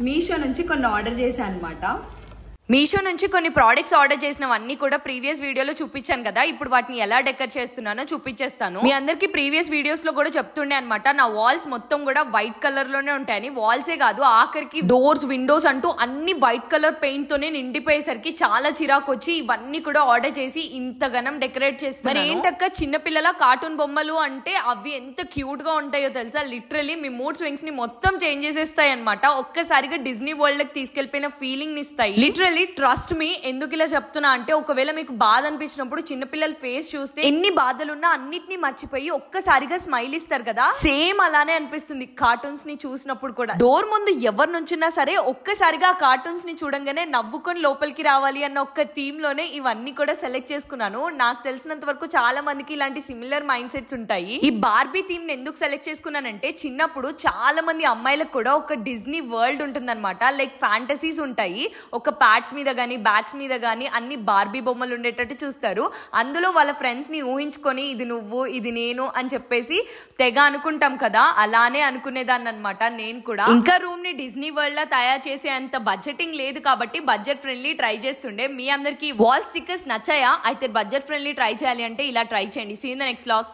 మీషో నుంచి కొన్ని ఆర్డర్ చేశాను అన్నమాట. మీషో నుంచి కొన్ని ప్రోడక్ట్స్ ఆర్డర్ చేసినవన్నీ కూడా ప్రీవియస్ వీడియోలో చూపించాను కదా. ఇప్పుడు వాటిని ఎలా డెకర్ చేస్తున్నానో చూపించేస్తాను. మీ అందరికి ప్రీవియస్ వీడియోస్ లో కూడా చెప్తుండే అనమాట, నా వాల్స్ మొత్తం కూడా వైట్ కలర్ లోనే ఉంటాయని. వాల్సే కాదు, ఆఖరికి డోర్స్, విండోస్ అంటూ అన్ని వైట్ కలర్ పెయింట్ తోనే నిండిపోయేసరికి చాలా చిరాకు వచ్చి ఇవన్నీ కూడా ఆర్డర్ చేసి ఇంతగానం డెకరేట్ చేస్తాను. మరి ఏంటక్క చిన్నపిల్లల కార్టూన్ బొమ్మలు అంటే అవి ఎంత క్యూట్ గా ఉంటాయో తెలుసా. లిటరలీ మీ మూడ్ స్వింగ్స్ ని మొత్తం చేంజ్ చేసేస్తాయి అనమాట. ఒక్కసారిగా డిజ్నీ వరల్డ్ కి తీసుకెళ్లిపోయిన ఫీలింగ్ ని ఇస్తాయి. లిటరలీ ట్రస్ట్ మీ, ఎందుకు ఇలా చెప్తున్నా అంటే ఒకవేళ మీకు బాధ అనిపించినప్పుడు చిన్నపిల్లల ఫేస్ చూస్తే ఎన్ని బాధలున్నా అన్నిటినీ మర్చిపోయి ఒక్కసారిగా స్మైల్ ఇస్తారు కదా, సేమ్ అలానే అనిపిస్తుంది కార్టూన్స్ ని చూసినప్పుడు కూడా. డోర్ ముందు ఎవరి నుంచినా సరే ఒక్కసారిగా ఆ కార్టూన్స్ ని చూడంగానే నవ్వుకొని లోపలికి రావాలి అన్న ఒక్క థీమ్ లోనే ఇవన్నీ కూడా సెలెక్ట్ చేసుకున్నాను. నాకు తెలిసినంత వరకు చాలా మందికి ఇలాంటి సిమిలర్ మైండ్ సెట్స్ ఉంటాయి. ఈ బార్బీ థీమ్ ని ఎందుకు సెలెక్ట్ చేసుకున్నానంటే చిన్నప్పుడు చాలా మంది అమ్మాయిలకు కూడా ఒక డిజ్నీ వరల్డ్ ఉంటుందన్నమాట. లైక్ ఫ్యాంటసీస్ ఉంటాయి. ఒక ప్యాడ్స్ మీద గానీ బ్యాగ్స్ మీద గానీ అన్ని బార్బీ బొమ్మలు ఉండేటట్టు చూస్తారు. అందులో వాళ్ళ ఫ్రెండ్స్ ని ఊహించుకొని ఇది నువ్వు ఇది నేను అని చెప్పేసి తెగ అనుకుంటాం కదా, అలానే అనుకునేదాన్ని అనమాట నేను కూడా. ఇంకా రూమ్ ని డిజ్నీ వరల్డ్ లా తయారు చేసే అంత బడ్జెటింగ్ లేదు కాబట్టి బడ్జెట్ ఫ్రెండ్లీ ట్రై చేస్తుండే. మీ అందరికి వాల్ స్టిక్కర్స్ నచ్చాయా? అయితే బడ్జెట్ ఫ్రెండ్లీ ట్రై చేయాలి అంటే ఇలా ట్రై చేయండి. See in the next vlog.